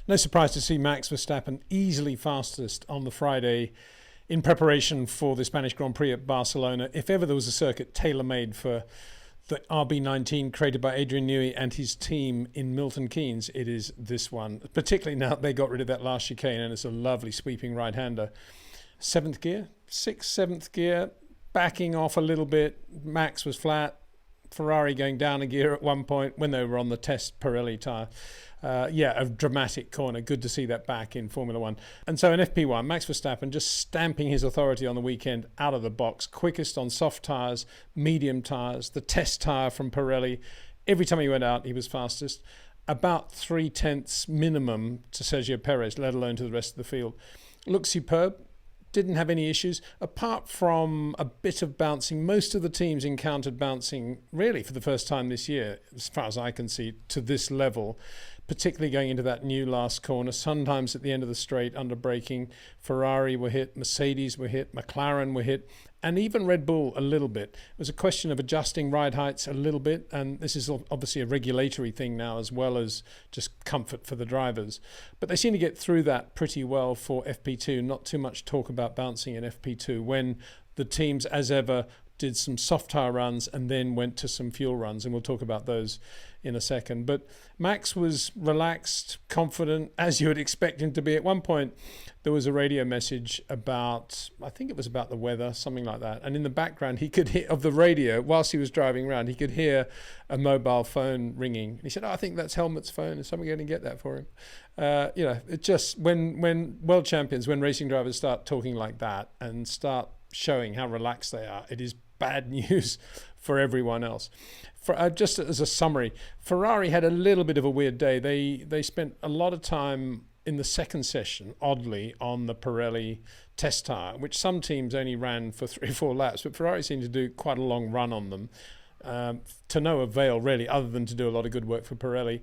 No surprise to see Max Verstappen easily fastest on the Friday in preparation for the Spanish Grand Prix at Barcelona. If ever there was a circuit tailor-made for the RB19 created by Adrian Newey and his team in Milton Keynes, it is this one. Particularly now they got rid of that last chicane and it's a lovely sweeping right-hander. Seventh gear, seventh gear, backing off a little bit. Max was flat. Ferrari going down a gear at one point when they were on the test Pirelli tyre. A dramatic corner. Good to see that back in Formula One. And so in FP1, Max Verstappen just stamping his authority on the weekend out of the box. Quickest on soft tyres, medium tyres, the test tyre from Pirelli. Every time he went out, he was fastest. About 0.3 minimum to Sergio Perez, let alone to the rest of the field. Looked superb. Didn't have any issues apart from a bit of bouncing. Most of the teams encountered bouncing really for the first time this year, as far as I can see, to this level, particularly going into that new last corner. Sometimes at the end of the straight under braking, Ferrari were hit, Mercedes were hit, McLaren were hit, and even Red Bull a little bit. It was a question of adjusting ride heights a little bit, and this is obviously a regulatory thing now as well as just comfort for the drivers. But they seem to get through that pretty well for FP2. Not too much talk about bouncing in FP2 when the teams, as ever, did some soft tyre runs and then went to some fuel runs, and we'll talk about those in a second. But Max was relaxed, confident, as you would expect him to be. At one point, there was a radio message about, I think it was about the weather, something like that. And in the background, he could hear, of the radio, whilst he was driving around, he could hear a mobile phone ringing. And he said, I think that's Helmut's phone. Is someone going to get that for him? It just, when world champions, when racing drivers start talking like that and start showing how relaxed they are, it is bad news for everyone else. Just as a summary, Ferrari had a little bit of a weird day. They spent a lot of time in the second session, oddly, on the Pirelli test tyre, which some teams only ran for 3 or 4 laps, but Ferrari seemed to do quite a long run on them, to no avail really, other than to do a lot of good work for Pirelli,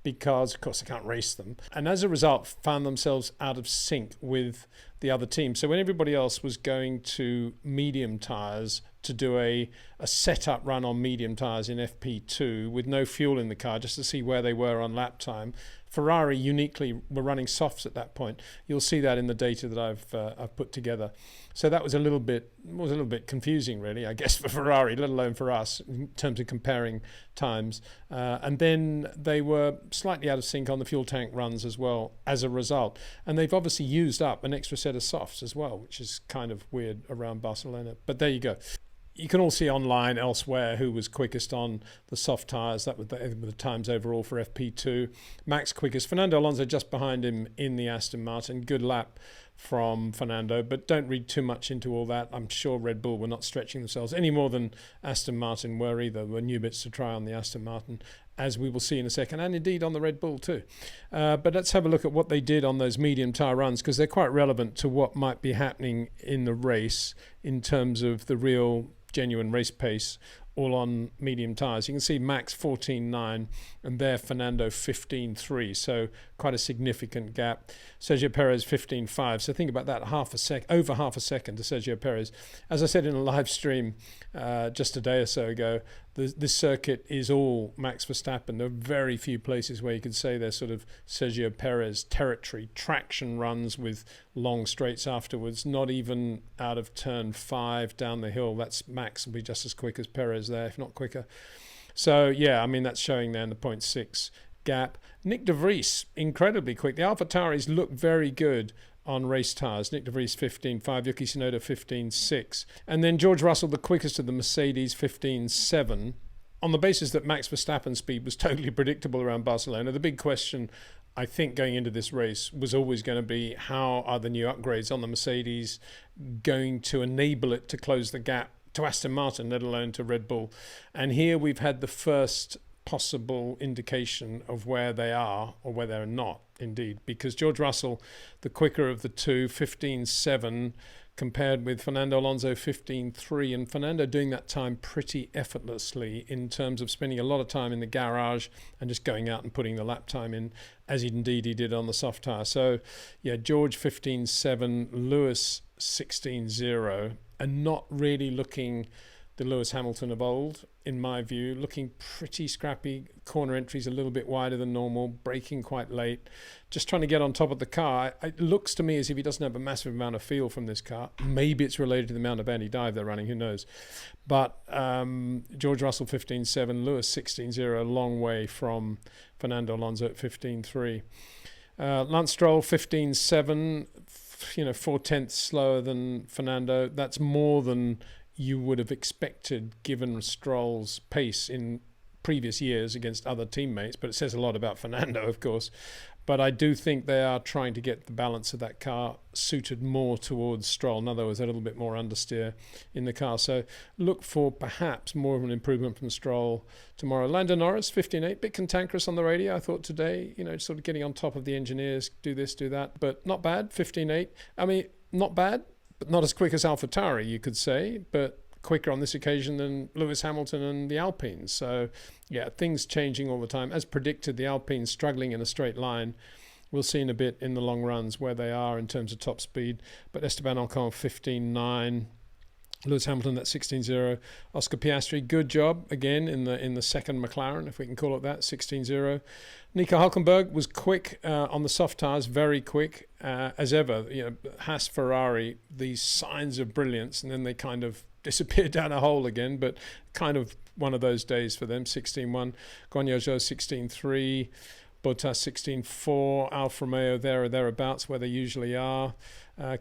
because of course they can't race them, and as a result found themselves out of sync with the other team. So when everybody else was going to medium tyres to do a setup run on medium tyres in FP2 with no fuel in the car just to see where they were on lap time, Ferrari uniquely were running softs at that point. You'll see that in the data that I've put together. So that was a little bit confusing, really, I guess, for Ferrari, let alone for us in terms of comparing times. And then they were slightly out of sync on the fuel tank runs as well as a result. And they've obviously used up an extra set of softs as well, which is kind of weird around Barcelona. But there you go. You can all see online elsewhere who was quickest on the soft tyres. That were the times overall for FP2. Max quickest. Fernando Alonso just behind him in the Aston Martin. Good lap from Fernando, but don't read too much into all that. I'm sure Red Bull were not stretching themselves any more than Aston Martin were either. There were new bits to try on the Aston Martin, as we will see in a second, and indeed on the Red Bull too. But let's have a look at what they did on those medium tyre runs, because they're quite relevant to what might be happening in the race in terms of the real genuine race pace, all on medium tyres. You can see Max 14.9 and there Fernando 15.3, so quite a significant gap. Sergio Perez 15.5, so think about that, over half a second to Sergio Perez. As I said in a live stream just a day or so ago, this circuit is all Max Verstappen. There are very few places where you could say they're sort of Sergio Perez territory. Traction runs with long straights afterwards, not even out of turn 5 down the hill. That's Max will be just as quick as Perez there, if not quicker. So yeah, I mean, that's showing there in the 0.6 gap. Nick de Vries, incredibly quick. The AlphaTauris look very good on race tyres. Nick de Vries 15.5, Yuki Tsunoda 15.6. And then George Russell, the quickest of the Mercedes, 15.7. On the basis that Max Verstappen's speed was totally predictable around Barcelona, the big question, I think, going into this race was always going to be, how are the new upgrades on the Mercedes going to enable it to close the gap to Aston Martin, let alone to Red Bull? And here we've had the first possible indication of where they are or where they're not, indeed, because George Russell, the quicker of the two, 15.7, compared with Fernando Alonso 15.3, and Fernando doing that time pretty effortlessly in terms of spending a lot of time in the garage and just going out and putting the lap time in, as indeed he did on the soft tyre. So yeah, George 15.7, Lewis 16.0, and not really looking the Lewis Hamilton of old, in my view, looking pretty scrappy. Corner entries a little bit wider than normal, braking quite late, just trying to get on top of the car. It looks to me as if he doesn't have a massive amount of feel from this car. Maybe it's related to the amount of anti-dive they're running, who knows. But George Russell 15.7, Lewis 16.0, a long way from Fernando Alonso at 15.3. Lance Stroll 15.7, 4/10 slower than Fernando. That's more than you would have expected given Stroll's pace in previous years against other teammates, but it says a lot about Fernando, of course. But I do think they are trying to get the balance of that car suited more towards Stroll. In other words, a little bit more understeer in the car. So look for perhaps more of an improvement from Stroll tomorrow. Lando Norris, 15.8, bit cantankerous on the radio, I thought today, sort of getting on top of the engineers, do this, do that, but not bad, 15.8. I mean, not bad, but not as quick as AlphaTauri, you could say, but quicker on this occasion than Lewis Hamilton and the Alpines. So, yeah, things changing all the time. As predicted, the Alpines struggling in a straight line. We'll see in a bit in the long runs where they are in terms of top speed. But Esteban Ocon, 15.9. Lewis Hamilton at 16.0. Oscar Piastri, good job again in the second McLaren, if we can call it that, 16.0. Nico Hülkenberg was quick on the soft tyres, very quick as ever. Haas, Ferrari, these signs of brilliance, and then they kind of disappeared down a hole again, but kind of one of those days for them. 16.1. Guan Yu Zhou 16.3. Bottas 16.4, Alfa Romeo there or thereabouts where they usually are.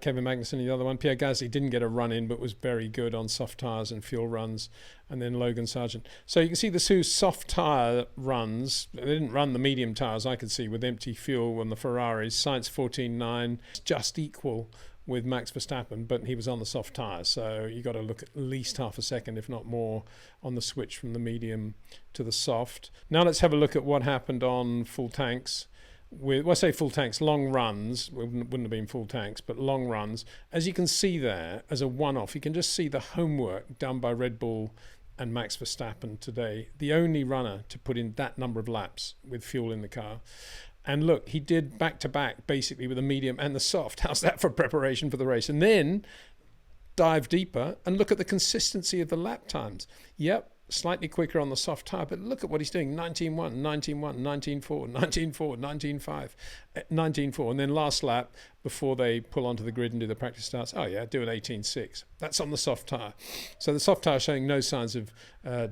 Kevin Magnussen, the other one. Pierre Gasly didn't get a run in, but was very good on soft tyres and fuel runs. And then Logan Sargent. So you can see the two soft tyre runs. They didn't run the medium tyres, I could see, with empty fuel on the Ferraris. Sainz 14.9, just equal with Max Verstappen, but he was on the soft tyres, so you got to look at least half a second, if not more, on the switch from the medium to the soft. Now let's have a look at what happened on full tanks. When I say full tanks, long runs, wouldn't have been full tanks, but long runs. As you can see there, as a one-off, you can just see the homework done by Red Bull and Max Verstappen today. The only runner to put in that number of laps with fuel in the car. And look, he did back-to-back, basically, with the medium and the soft. How's that for preparation for the race? And then dive deeper and look at the consistency of the lap times. Yep, slightly quicker on the soft tyre, but look at what he's doing. 19.1, 19.1, 19.4, 19.4, 19.5, 19.4. And then last lap, before they pull onto the grid and do the practice starts, do an 18.6. That's on the soft tyre. So the soft tyre showing no signs of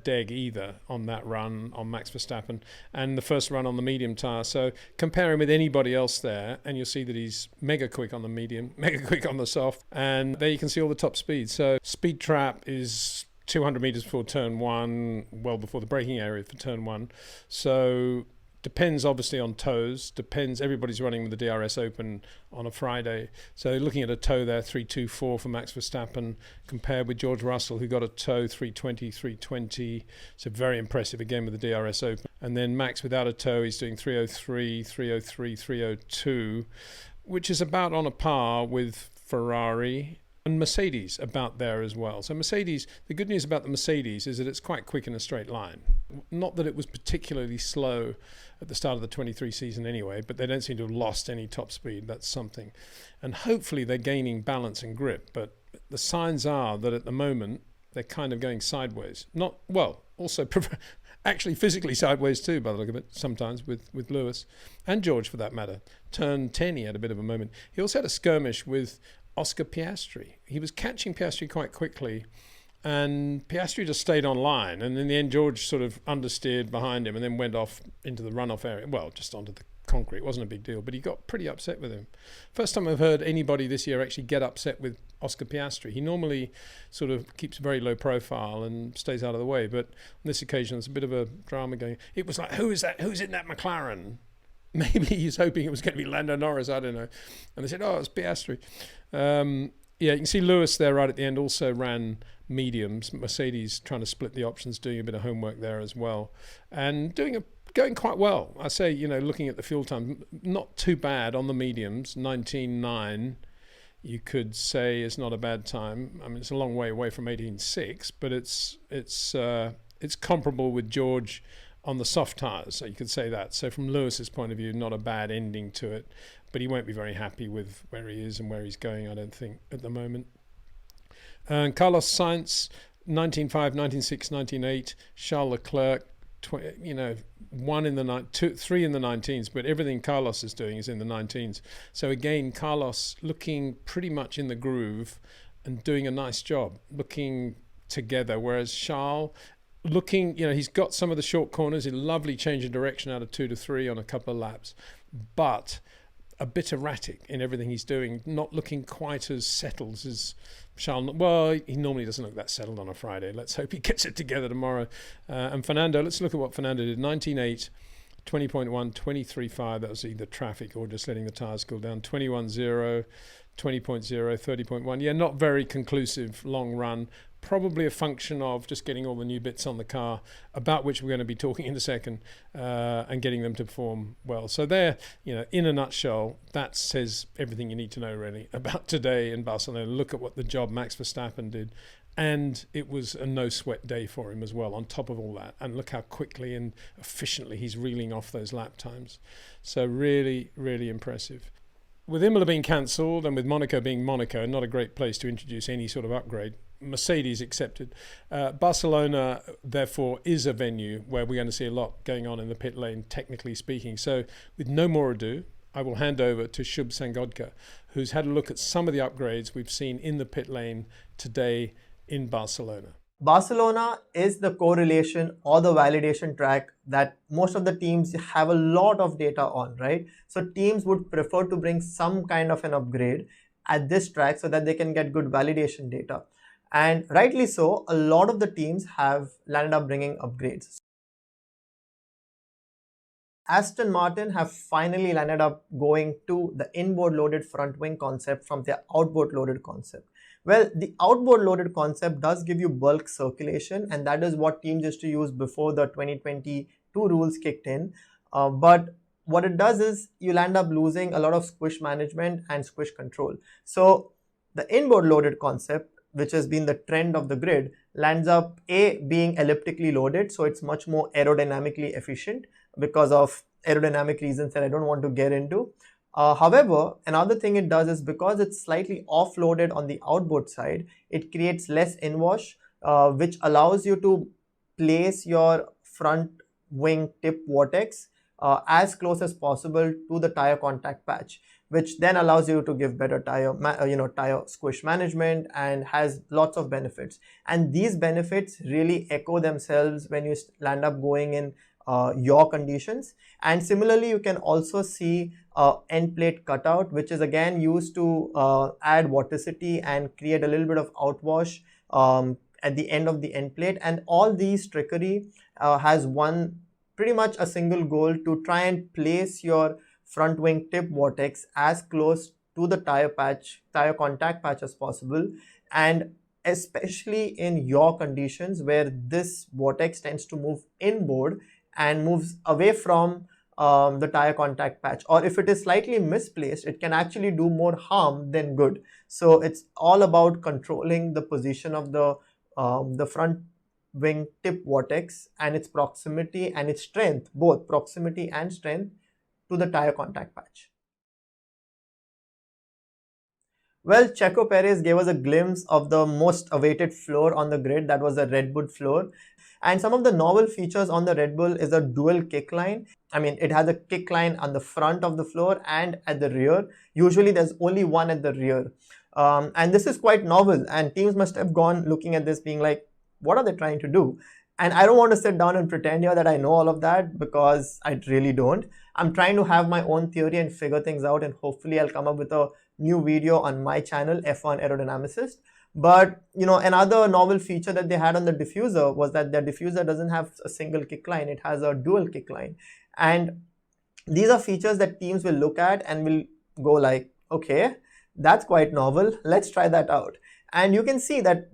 deg either on that run on Max Verstappen, and the first run on the medium tyre. So compare him with anybody else there, and you'll see that he's mega quick on the medium, mega quick on the soft, and there you can see all the top speeds. So speed trap is 200 meters before turn one, well before the braking area for turn one. So depends obviously on toes, everybody's running with the DRS open on a Friday. So looking at a toe there, 3.24 for Max Verstappen, compared with George Russell, who got a toe 3.20, 3.20. So very impressive again with the DRS open. And then Max without a toe, he's doing 3.03, 3.03, 3.02, which is about on a par with Ferrari and Mercedes, about there as well. So Mercedes, the good news about the Mercedes is that it's quite quick in a straight line. Not that it was particularly slow at the start of the 23 season anyway, but they don't seem to have lost any top speed. That's something. And hopefully they're gaining balance and grip, but the signs are that at the moment they're kind of going sideways. Also actually physically sideways too, by the look of it, sometimes with Lewis and George for that matter. Turn 10, he had a bit of a moment. He also had a skirmish with Oscar Piastri. He was catching Piastri quite quickly, and Piastri just stayed on line, and in the end George sort of understeered behind him and then went off into the runoff area, well, just onto the concrete. It wasn't a big deal, but he got pretty upset with him. First time I've heard anybody this year actually get upset with Oscar Piastri. He normally sort of keeps very low profile and stays out of the way, but on this occasion there's a bit of a drama going. It was like, who is that? Who's in that McLaren? Maybe he's hoping it was going to be Lando Norris, I don't know. And they said, it's Piastri. You can see Lewis there right at the end also ran mediums. Mercedes trying to split the options, doing a bit of homework there as well. And going quite well. I say, looking at the fuel time, not too bad on the mediums, 19.9. You could say is not a bad time. I mean, it's a long way away from 18.6, but it's comparable with George on the soft tyres, so you could say that. So from Lewis's point of view, not a bad ending to it, but he won't be very happy with where he is and where he's going, I don't think, at the moment. And Carlos Sainz, 19.5, 19.6, 19.8, Charles Leclerc, one in the three in the 19s, but everything Carlos is doing is in the 19s. So again, Carlos looking pretty much in the groove and doing a nice job, looking together, whereas Charles looking, he's got some of the short corners, a lovely change of direction out of 2 to 3 on a couple of laps, but a bit erratic in everything he's doing, not looking quite as settled as Charles. Well, he normally doesn't look that settled on a Friday. Let's hope he gets it together tomorrow. And Fernando, let's look at what Fernando did. 19.8, 20.1, 23.5. That was either traffic or just letting the tyres cool down. 21.0, 20.0, 30.1. Yeah, not very conclusive long run. Probably a function of just getting all the new bits on the car, about which we're going to be talking in a second, and getting them to perform well. So there, in a nutshell, that says everything you need to know really about today in Barcelona. Look at what the job Max Verstappen did. And it was a no sweat day for him as well, on top of all that. And look how quickly and efficiently he's reeling off those lap times. So really, really impressive. With Imola being cancelled and with Monaco being Monaco, not a great place to introduce any sort of upgrade, Mercedes accepted. Barcelona, therefore, is a venue where we're going to see a lot going on in the pit lane, technically speaking. So with no more ado, I will hand over to Shubham Sangodkar, who's had a look at some of the upgrades we've seen in the pit lane today in Barcelona. Barcelona is the correlation or the validation track that most of the teams have a lot of data on, right? So teams would prefer to bring some kind of an upgrade at this track so that they can get good validation data. And rightly so, a lot of the teams have landed up bringing upgrades. Aston Martin have finally landed up going to the inboard loaded front wing concept from their outboard loaded concept. Well, the outboard loaded concept does give you bulk circulation, and that is what teams used to use before the 2022 rules kicked in. But what it does is you'll end up losing a lot of squish management and squish control. So the inboard loaded concept, which has been the trend of the grid, lands up being elliptically loaded, so it's much more aerodynamically efficient because of aerodynamic reasons that I don't want to get into. However, another thing it does is because it's slightly offloaded on the outboard side, it creates less inwash, which allows you to place your front wing tip vortex as close as possible to the tire contact patch, which then allows you to give better tire squish management and has lots of benefits. And these benefits really echo themselves when you land up going in yaw conditions. And similarly, you can also see end plate cutout, which is again used to add vorticity and create a little bit of outwash at the end of the end plate. And all these trickery has pretty much a single goal: to try and place your front wing tip vortex as close to the tire contact patch as possible, and especially in yaw conditions where this vortex tends to move inboard and moves away from the tire contact patch, or if it is slightly misplaced, it can actually do more harm than good. So it's all about controlling the position of the front wing tip vortex and its proximity and its strength, both proximity and strength, to the tire contact patch. Well, Checo Perez gave us a glimpse of the most awaited floor on the grid, that was the Red Bull floor. And some of the novel features on the Red Bull is a dual kick line. I mean, it has a kick line on the front of the floor and at the rear. Usually there's only one at the rear. And this is quite novel, and teams must have gone looking at this being like, what are they trying to do? And I don't want to sit down and pretend here that I know all of that, because I really don't. I'm trying to have my own theory and figure things out, and hopefully I'll come up with a new video on my channel, F1Aerodynamicist. But another novel feature that they had on the diffuser was that their diffuser doesn't have a single kick line, it has a dual kick line. And these are features that teams will look at and will go like, okay, that's quite novel, let's try that out. And you can see that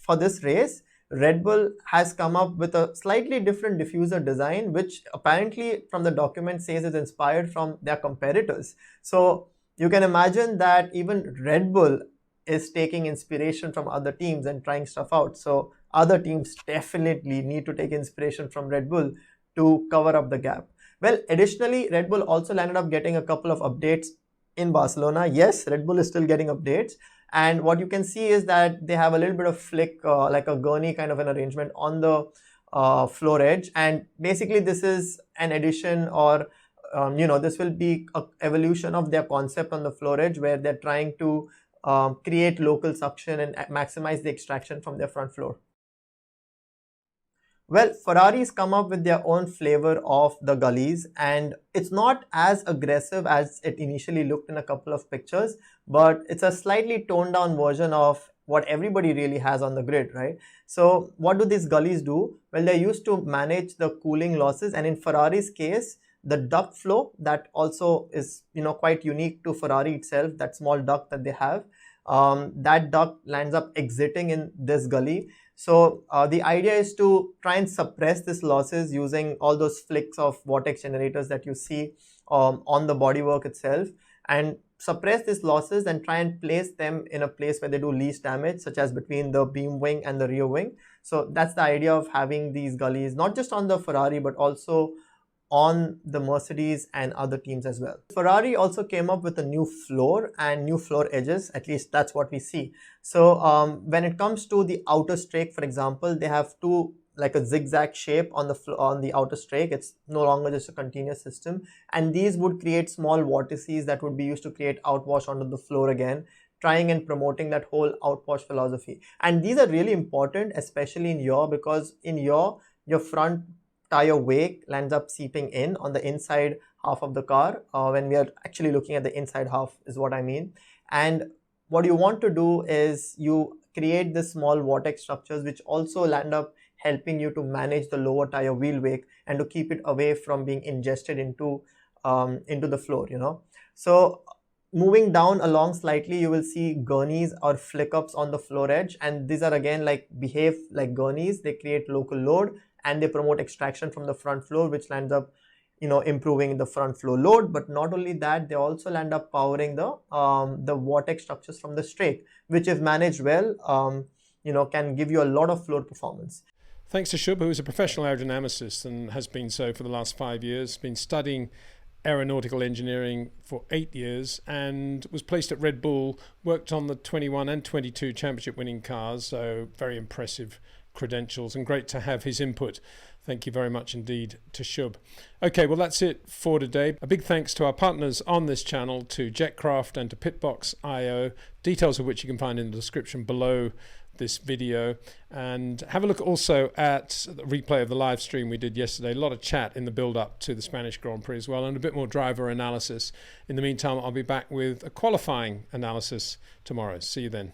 for this race, Red Bull has come up with a slightly different diffuser design, which apparently from the document says is inspired from their competitors. So you can imagine that even Red Bull is taking inspiration from other teams and trying stuff out. So other teams definitely need to take inspiration from Red Bull to cover up the gap. Well, additionally, Red Bull also landed up getting a couple of updates in Barcelona. Yes, Red Bull is still getting updates. And what you can see is that they have a little bit of flick, like a gurney kind of an arrangement on the floor edge. And basically this is an addition, or this will be an evolution of their concept on the floor edge, where they're trying to create local suction and maximize the extraction from their front floor. Well, Ferrari's come up with their own flavor of the gullies, and it's not as aggressive as it initially looked in a couple of pictures, but it's a slightly toned down version of what everybody really has on the grid, right? So what do these gullies do? Well, they're used to manage the cooling losses, and in Ferrari's case, the duct flow that also is quite unique to Ferrari itself, that small duct that they have, that duct lands up exiting in this gully. So the idea is to try and suppress these losses using all those flicks of vortex generators that you see on the bodywork itself, and suppress these losses and try and place them in a place where they do least damage, such as between the beam wing and the rear wing. So that's the idea of having these gullies, not just on the Ferrari, but also on the Mercedes and other teams as well. Ferrari also came up with a new floor and new floor edges, at least that's what we see. So when it comes to the outer strake, for example, they have two, like a zigzag shape on the outer strake. It's no longer just a continuous system, and these would create small vortices that would be used to create outwash onto the floor again, trying and promoting that whole outwash philosophy. And these are really important, especially in yaw, because in yaw, your front tire wake lands up seeping in on the inside half of the car, when we are actually looking at the inside half is what I mean. And what you want to do is you create this small vortex structures which also land up helping you to manage the lower tire wheel wake and to keep it away from being ingested into the floor, So moving down along slightly, you will see gurneys or flick ups on the floor edge, and these are again behave like gurneys. They create local load and they promote extraction from the front floor, which lands up improving the front floor load. But not only that, they also land up powering the vortex structures from the strake, which if managed well can give you a lot of floor performance. Thanks to Shub, who is a professional aerodynamicist and has been so for the last 5 years, been studying aeronautical engineering for 8 years, and was placed at Red Bull, worked on the 21 and 22 championship winning cars, so very impressive credentials, and great to have his input. Thank you very much indeed to Shub. Okay, well that's it for today. A big thanks to our partners on this channel, to Jetcraft and to pitbox.io, details of which you can find in the description below this video. And have a look also at the replay of the live stream we did yesterday. A lot of chat in the build up to the Spanish Grand Prix as well, and a bit more driver analysis. In the meantime, I'll be back with a qualifying analysis tomorrow. See you then.